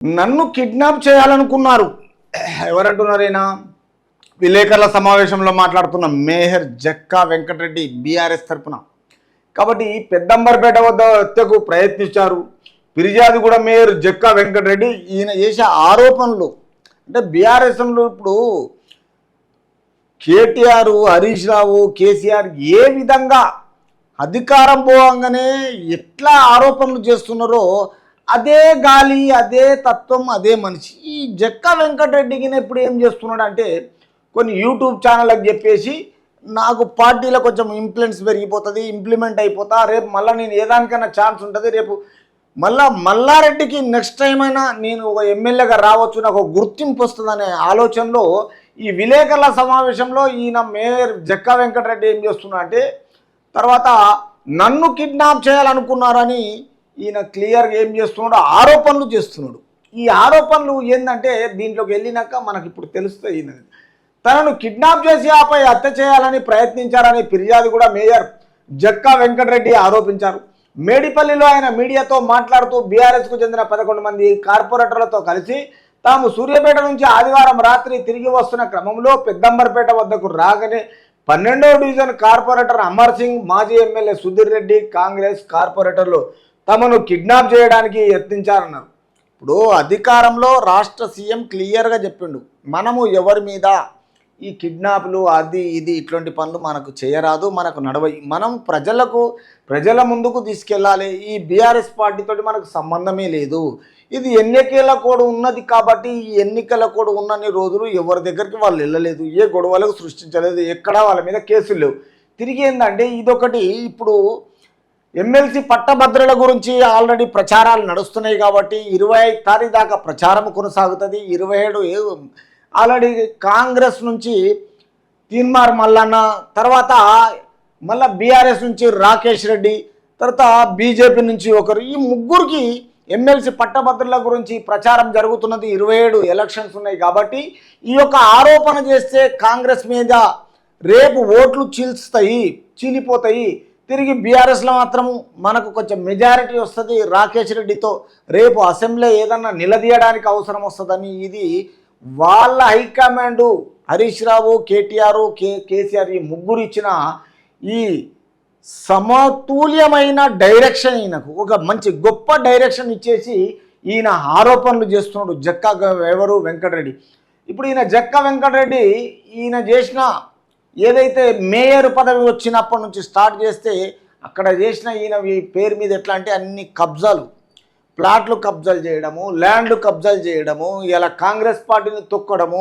నన్ను కిడ్నాప్ చేయాలనుకున్నారు. ఎవరంటున్నారైనా? విలేకరుల సమావేశంలో మాట్లాడుతున్న మేయర్ జక్కా వెంకటరెడ్డి బీఆర్ఎస్ తరపున. కాబట్టి పెద్దంబర్పేట వద్ద హత్యకు ప్రయత్నించారు. ఫిర్యాదుగూడ మేయర్ జక్కా వెంకటరెడ్డి ఈయన చేసే ఆరోపణలు అంటే బీఆర్ఎస్లో ఇప్పుడు కేటీఆర్, హరీష్ రావు, కేసీఆర్ ఏ విధంగా అధికారం పోవంగానే ఎట్లా ఆరోపణలు చేస్తున్నారో అదే గాలి, అదే తత్వం, అదే మనిషి. ఈ జక్కా వెంకటరెడ్డికి ఇప్పుడు ఏం చేస్తున్నాడు అంటే కొన్ని యూట్యూబ్ ఛానళ్ళకి చెప్పేసి నాకు పార్టీలో కొంచెం ఇన్ఫ్లుయెన్స్ పెరిగిపోతుంది, ఇంప్లిమెంట్ అయిపోతా, రేపు మళ్ళీ నేను ఏదానికైనా ఛాన్స్ ఉంటుంది, రేపు మల్లారెడ్డికి నెక్స్ట్ టైం అయినా నేను ఒక ఎమ్మెల్యేగా రావచ్చు, నాకు ఒక గుర్తింపు వస్తుందనే ఆలోచనలో ఈ విలేకరుల సమావేశంలో ఈయన మేయర్ జక్కా వెంకటరెడ్డి ఏం చేస్తున్నా అంటే తర్వాత నన్ను కిడ్నాప్ చేయాలనుకున్నారని ఈయన క్లియర్గా ఏం చేస్తున్నాడు, ఆరోపణలు చేస్తున్నాడు. ఈ ఆరోపణలు ఏంటంటే దీంట్లోకి వెళ్ళినాక మనకి ఇప్పుడు తెలుస్తుంది. ఈయన తనను కిడ్నాప్ చేసి ఆపై హత్య చేయాలని ప్రయత్నించారని ఫిర్యాదు కూడా మేయర్ జక్కా వెంకటరెడ్డి ఆరోపించారు. మేడిపల్లిలో ఆయన మీడియాతో మాట్లాడుతూ బీఆర్ఎస్కు చెందిన 11 మంది కార్పొరేటర్లతో కలిసి తాము సూర్యాపేట నుంచి ఆదివారం రాత్రి తిరిగి వస్తున్న క్రమంలో పెద్దంబర్పేట వద్దకు రాగానే 12వ డివిజన్ కార్పొరేటర్ అమర్ సింగ్, మాజీ ఎమ్మెల్యే సుధీర్ రెడ్డి, కాంగ్రెస్ కార్పొరేటర్లు తమను కిడ్నాప్ చేయడానికి యత్నించారన్నారు. ఇప్పుడు అధికారంలో రాష్ట్ర సీఎం క్లియర్గా చెప్పిండు, మనము ఎవరి మీద ఈ కిడ్నాప్లు అది ఇది ఇట్లాంటి పనులు మనకు చేయరాదు, మనకు నడవయి, మనం ప్రజల ముందుకు తీసుకెళ్ళాలి. ఈ బీఆర్ఎస్ పార్టీతోటి మనకు సంబంధమే లేదు. ఇది ఎన్నికల కోడ్ ఉన్నది కాబట్టి ఈ ఎన్నికల కోడ్ ఉన్నన్ని రోజులు ఎవరి దగ్గరికి వాళ్ళు వెళ్ళలేదు, ఏ గొడవలకు సృష్టించలేదు, ఎక్కడా వాళ్ళ మీద కేసులు లేవు. తిరిగి ఏంటంటే ఇదొకటి ఇప్పుడు ఎమ్మెల్సీ పట్టభద్రుల గురించి ఆల్రెడీ ప్రచారాలు నడుస్తున్నాయి కాబట్టి 25 తారీఖు దాకా ప్రచారం కొనసాగుతుంది. 27 ఆల్రెడీ కాంగ్రెస్ నుంచి తీన్మార్ మల్లన్న, తర్వాత మళ్ళీ బీఆర్ఎస్ నుంచి రాకేష్ రెడ్డి, తర్వాత బీజేపీ నుంచి ఒకరు, ఈ ముగ్గురికి ఎమ్మెల్సీ పట్టభద్రుల గురించి ప్రచారం జరుగుతున్నది. 27 ఎలక్షన్స్ ఉన్నాయి కాబట్టి ఈ యొక్క ఆరోపణ చేస్తే కాంగ్రెస్ మీద రేపు ఓట్లు చీలిపోతాయి. తిరిగి బీఆర్ఎస్లో మాత్రము మనకు కొంచెం మెజారిటీ వస్తుంది, రాకేష్ రెడ్డితో రేపు అసెంబ్లీ ఏదన్నా నిలదీయడానికి అవసరం వస్తుందని ఇది వాళ్ళ హైకమాండు హరీష్ రావు, కేటీఆర్, కేసీఆర్ ఈ ముగ్గురు ఇచ్చిన ఈ సమతుల్యమైన డైరెక్షన్, ఈయనకు ఒక మంచి గొప్ప డైరెక్షన్ ఇచ్చేసి ఈయన ఆరోపణలు చేస్తున్నాడు జక్కా వెంకటరెడ్డి. ఇప్పుడు ఈయన జక్కా వెంకటరెడ్డి ఈయన చేసిన ఏదైతే మేయర్ పదవి వచ్చినప్పటి నుంచి స్టార్ట్ చేస్తే అక్కడ చేసిన ఈయన పేరు మీద ఎట్లా అంటే అన్ని కబ్జాలు, ప్లాట్లు కబ్జాలు చేయడము, ల్యాండ్ కబ్జాలు చేయడము, ఇలా కాంగ్రెస్ పార్టీని తొక్కడము,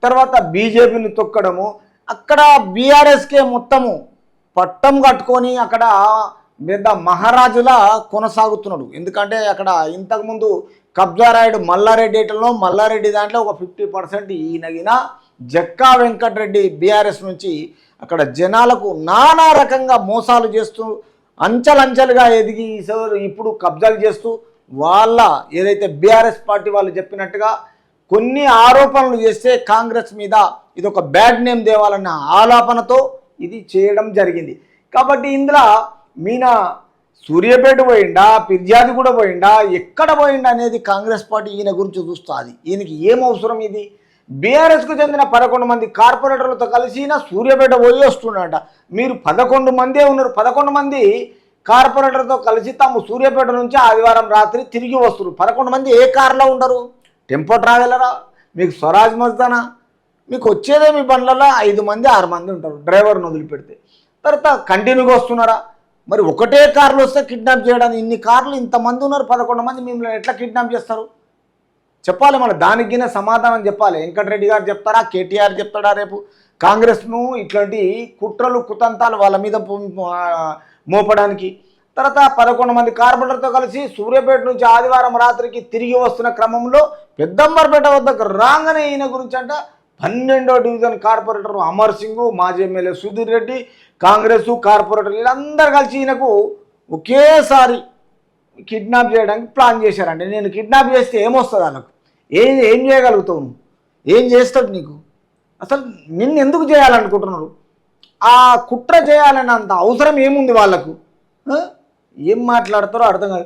తర్వాత బీజేపీని తొక్కడము, అక్కడ బీఆర్ఎస్కే మొత్తము పట్టం కట్టుకొని అక్కడ పెద్ద మహారాజులా కొనసాగుతున్నాడు. ఎందుకంటే అక్కడ ఇంతకుముందు కబ్జా రాయుడు మల్లారెడ్డి దాంట్లో ఒక 50% ఈయనగిన జక్కా వెంకటరెడ్డి బీఆర్ఎస్ నుంచి అక్కడ జనాలకు నానా రకంగా మోసాలు చేస్తూ అంచెలంచెలుగా ఎదిగి ఇప్పుడు కబ్జాలు చేస్తూ వాళ్ళ ఏదైతే బీఆర్ఎస్ పార్టీ వాళ్ళు చెప్పినట్టుగా కొన్ని ఆరోపణలు చేస్తే కాంగ్రెస్ మీద ఇది ఒక బ్యాడ్ నేమ్ తేవాలన్న ఆలాపనతో ఇది చేయడం జరిగింది. కాబట్టి ఇందులో మీనా సూర్యాపేట పోయిండా, ఫిర్యాదు కూడా పోయిండా, ఎక్కడ పోయిండా అనేది కాంగ్రెస్ పార్టీ ఈయన గురించి చూస్తుంది. ఈయనకి ఏం అవసరం? ఇది బీఆర్ఎస్కు చెందిన 11 మంది కార్పొరేటర్లతో కలిసి సూర్యాపేట పోయి వస్తున్నాడట. మీరు 11 మందే ఉన్నారు, 11 మంది కార్పొరేటర్తో కలిసి తాము సూర్యాపేట నుంచి ఆదివారం రాత్రి తిరిగి వస్తున్నారు. 11 మంది ఏ కార్లో ఉండరు? టెంపో ట్రావెలరా? మీకు స్వరాజ్ మస్తానా? మీకు వచ్చేదే మీ బండ్లలో 5 మంది 6 మంది ఉంటారు డ్రైవర్ని వదిలిపెడితే. తర్వాత కంటిన్యూగా వస్తున్నారా? మరి ఒకటే కార్లు వస్తే కిడ్నాప్ చేయడానికి ఇన్ని కార్లు, ఇంతమంది ఉన్నారు, 11 మంది మిమ్మల్ని ఎట్లా కిడ్నాప్ చేస్తారు? చెప్పాలి, మన దానికి సమాధానం చెప్పాలి. వెంకటరెడ్డి గారు చెప్తారా, కేటీఆర్ చెప్తాడా? రేపు కాంగ్రెస్ను ఇట్లాంటి కుట్రలు కుతంతాలు వాళ్ళ మీద మోపడానికి. తర్వాత 11 మంది కార్పొరేటర్తో కలిసి సూర్యాపేట నుంచి ఆదివారం రాత్రికి తిరిగి వస్తున్న క్రమంలో పెద్దంబర్పేట వద్దకు రాగానే ఈయన గురించి అంట 12వ డివిజన్ కార్పొరేటర్ అమర్ సింగ్, మాజీ ఎమ్మెల్యే సుధీర్ రెడ్డి, కాంగ్రెస్ కార్పొరేటర్ వీళ్ళందరూ కలిసి ఈయనకు ఒకేసారి కిడ్నాప్ చేయడానికి ప్లాన్ చేశారండి. నేను కిడ్నాప్ చేస్తే ఏమొస్తుంది? వాళ్ళకు ఏం చేయగలుగుతావు? నువ్వు ఏం చేస్తాడు? నీకు అసలు నిన్ను ఎందుకు చేయాలనుకుంటున్నారు? ఆ కుట్ర చేయాలన్నంత అవసరం ఏముంది వాళ్ళకు? ఏం మాట్లాడతారో అర్థం కాదు.